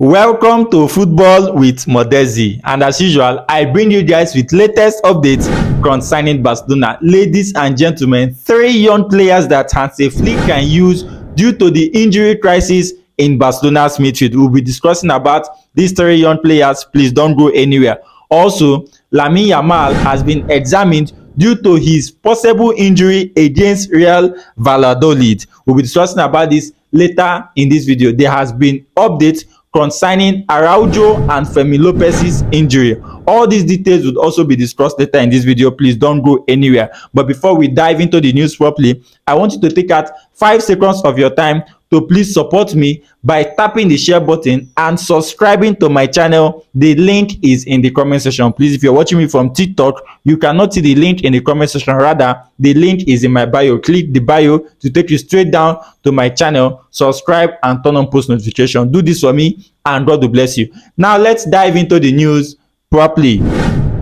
Welcome to Football with Modezi, and as usual, I bring you guys with latest updates concerning Barcelona. Ladies and gentlemen, three young players that Hansi Flick can use due to the injury crisis in Barcelona's midfield. We'll be discussing about these three young players. Please don't go anywhere. Also, Lamine Yamal has been examined due to his possible injury against Real Valladolid. We'll be discussing about this later in this video. There has been updates concerning Araujo and Fermin Lopez's injury. All these details would also be discussed later in this video. Please don't go anywhere. But before we dive into the news properly, I want you to take out 5 seconds of your time to please support me by tapping the share button and subscribing to my channel. The link is in the comment section. Please, if you're watching me from TikTok, you cannot see the link in the comment section. Rather, the link is in my bio. Click the bio to take you straight down to my channel. Subscribe and turn on post notification. Do this for me and God will bless you. Now let's dive into the news properly.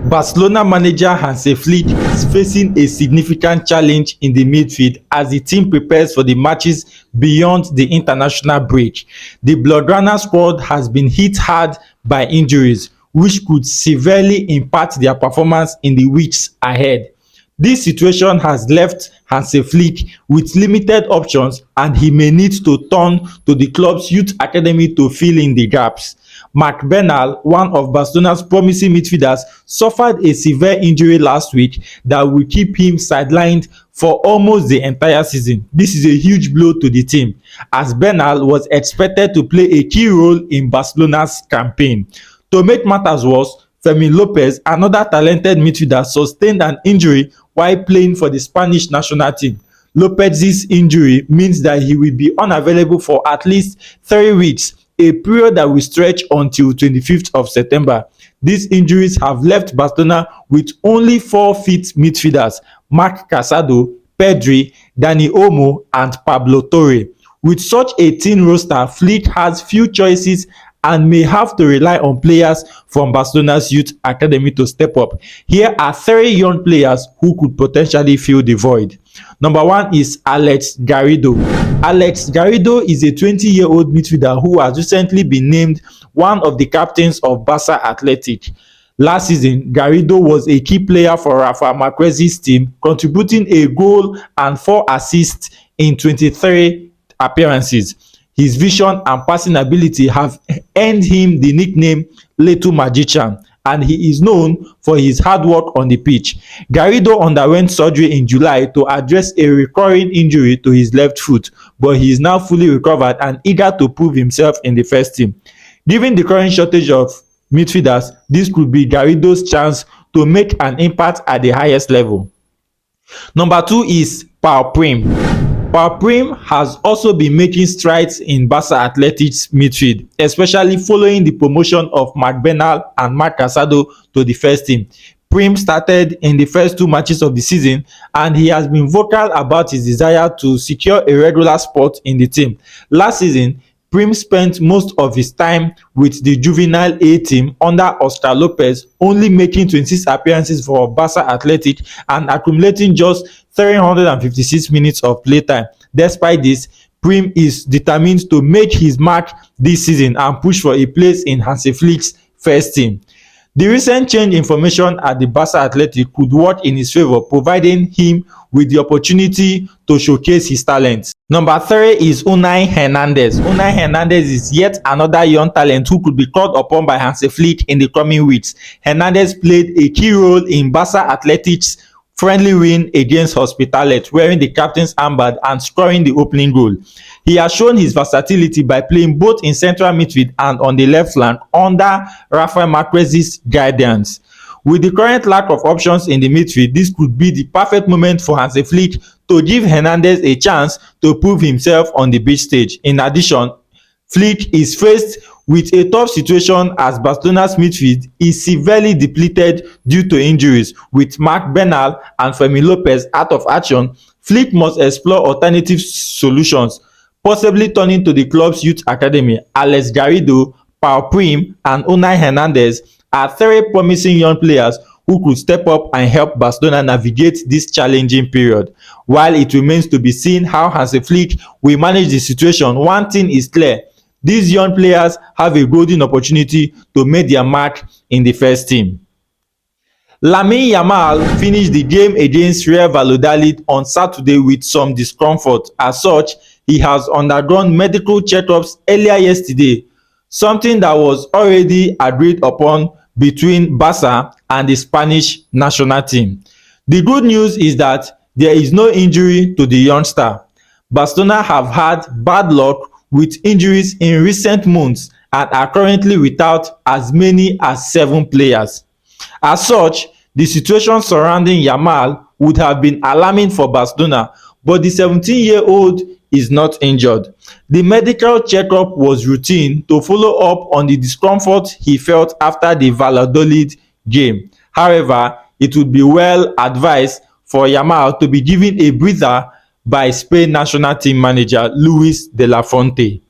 Barcelona manager Hansi Flick is facing a significant challenge in the midfield as the team prepares for the matches beyond the international break. The Blaugrana squad has been hit hard by injuries, which could severely impact their performance in the weeks ahead. This situation has left Hansi Flick with limited options, and he may need to turn to the club's youth academy to fill in the gaps. Marc Bernal, one of Barcelona's promising midfielders, suffered a severe injury last week that will keep him sidelined for almost the entire season. This is a huge blow to the team, as Bernal was expected to play a key role in Barcelona's campaign. To make matters worse, Fermin Lopez, another talented midfielder, sustained an injury while playing for the Spanish national team. Lopez's injury means that he will be unavailable for at least 3 weeks, a period that will stretch until 25th of September. These injuries have left Barcelona with only 4 fit midfielders: Marc Casado, Pedri, Dani Olmo, and Pablo Torre. With such a thin roster, Flick has few choices and may have to rely on players from Barcelona's youth academy to step up. Here are 3 young players who could potentially fill the void. Number 1 is Alex Garrido. Alex Garrido is a 20-year-old midfielder who has recently been named one of the captains of Barca Athletic. Last season, Garrido was a key player for Rafa Marquez's team, contributing a goal and 4 assists in 23 appearances. His vision and passing ability have earned him the nickname Little Magician, and he is known for his hard work on the pitch. Garrido underwent surgery in July to address a recurring injury to his left foot, but he is now fully recovered and eager to prove himself in the first team. Given the current shortage of midfielders, this could be Garrido's chance to make an impact at the highest level. Number 2 is Pau Prim. Pau Prim has also been making strides in Barca Athletic's midfield, especially following the promotion of Marc Bernal and Marc Casado to the first team. Prim started in the first 2 matches of the season, and he has been vocal about his desire to secure a regular spot in the team. Last season, Prim spent most of his time with the juvenile A team under Oscar Lopez, only making 26 appearances for Barca Athletic and accumulating just 356 minutes of playtime. Despite this, Prim is determined to make his mark this season and push for a place in Hansi Flick's first team. The recent change in formation at the Barca Athletic could work in his favor, providing him with the opportunity to showcase his talents. Number 3 is Unai Hernandez. Unai Hernandez is yet another young talent who could be called upon by Hansi Flick in the coming weeks. Hernandez played a key role in Barca Athletic's friendly win against Hospitalet, wearing the captain's armband and scoring the opening goal. He has shown his versatility by playing both in central midfield and on the left flank under Rafa Marquez's guidance. With the current lack of options in the midfield, this could be the perfect moment for Hansi Flick to give Hernandez a chance to prove himself on the big stage. In addition, Flick is faced with a tough situation as Barcelona's midfield is severely depleted due to injuries. With Marc Bernal and Fermin Lopez out of action, Flick must explore alternative solutions, possibly turning to the club's youth academy. Alex Garrido, Pau Prim, and Unai Hernandez are 3 promising young players who could step up and help Barcelona navigate this challenging period. While it remains to be seen how Hansi Flick will manage the situation, one thing is clear: these young players have a golden opportunity to make their mark in the first team. Lamine Yamal finished the game against Real Valladolid on Saturday with some discomfort. As such, he has undergone medical checkups earlier yesterday, something that was already agreed upon between Barca and the Spanish national team. The good news is that there is no injury to the youngster. Barcelona have had bad luck with injuries in recent months and are currently without as many as 7 players. As such, the situation surrounding Yamal would have been alarming for Barcelona, but the 17-year-old is not injured. The medical checkup was routine to follow up on the discomfort he felt after the Valladolid game. However, it would be well advised for Yamal to be given a breather by Spain national team manager Luis de la Fuente.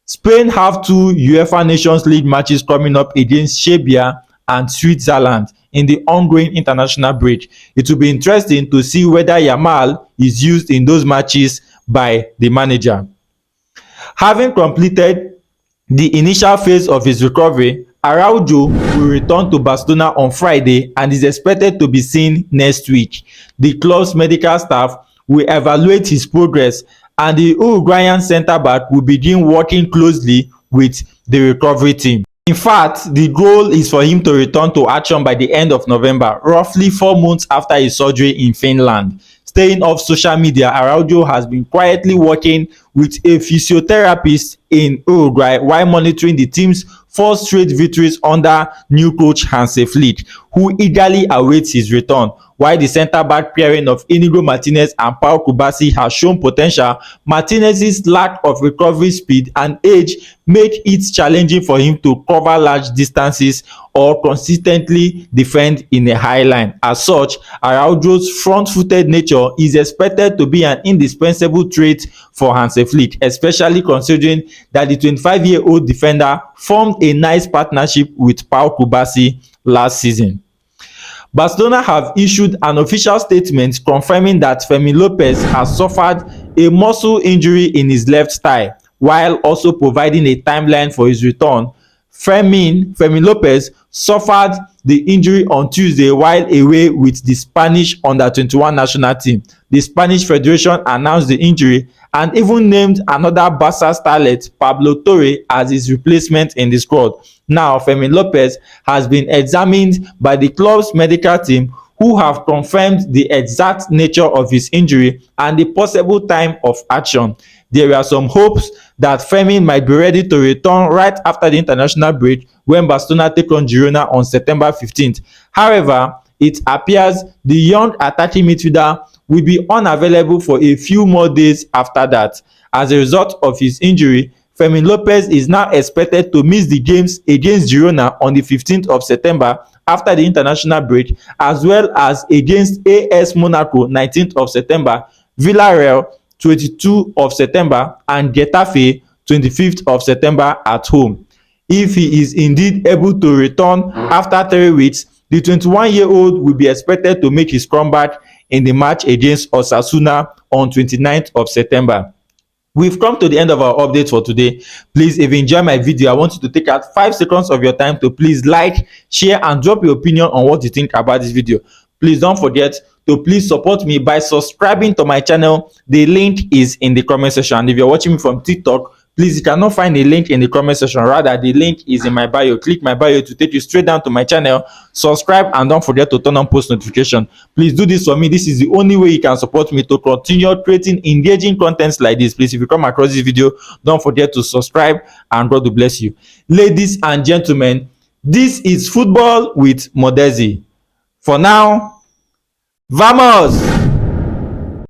Spain have 2 UEFA Nations League matches coming up against Serbia and Switzerland in the ongoing international break. It will be interesting to see whether Yamal is used in those matches by the manager. Having completed the initial phase of his recovery, Araujo will return to Barcelona on Friday and is expected to be seen next week. The club's medical staff will evaluate his progress, and the Uruguayan centre-back will begin working closely with the recovery team. In fact, the goal is for him to return to action by the end of November, roughly 4 months after his surgery in Finland. Staying off social media, Araujo has been quietly working with a physiotherapist in Uruguay while monitoring the team's 4 straight victories under new coach Hansi, who eagerly awaits his return. While the centre-back pairing of Inigo Martinez and Pau Kubasi has shown potential, Martinez's lack of recovery speed and age make it challenging for him to cover large distances or consistently defend in a high line. As such, Araujo's front-footed nature is expected to be an indispensable trait for Hansi Flick, especially considering that the 25-year-old defender formed a nice partnership with Pau Kubasi last season. Barcelona have issued an official statement confirming that Fermin Lopez has suffered a muscle injury in his left thigh, while also providing a timeline for his return. Fermin Lopez suffered the injury on Tuesday while away with the Spanish under-21 national team. The Spanish Federation announced the injury and even named another Barca starlet, Pablo Torre, as his replacement in the squad. Now, Fermin Lopez has been examined by the club's medical team, who have confirmed the exact nature of his injury and the possible time of action. There are some hopes that Fermin might be ready to return right after the international break when Barcelona take on Girona on September 15th. However, it appears the young attacking midfielder will be unavailable for a few more days after that. As a result of his injury, Fermin Lopez is now expected to miss the games against Girona on the 15th of September after the international break, as well as against AS Monaco 19th of September, Villarreal 22nd of September, and Getafe 25th of September at home. If he is indeed able to return after 3 weeks, the 21-year-old will be expected to make his comeback in the match against Osasuna on 29th of September. We've come to the end of our update for today. Please, if you enjoy my video, I want you to take out 5 seconds of your time to please like, share, and drop your opinion on what you think about this video. Please don't forget to please support me by subscribing to my channel. The link is in the comment section. And if you're watching me from TikTok, please, you cannot find a link in the comment section. Rather, the link is in my bio. Click my bio to take you straight down to my channel. Subscribe and don't forget to turn on post notification. Please do this for me. This is the only way you can support me to continue creating engaging contents like this. Please, if you come across this video, don't forget to subscribe, and God will bless you. Ladies and gentlemen, this is Football with Modezi. For now, vamos!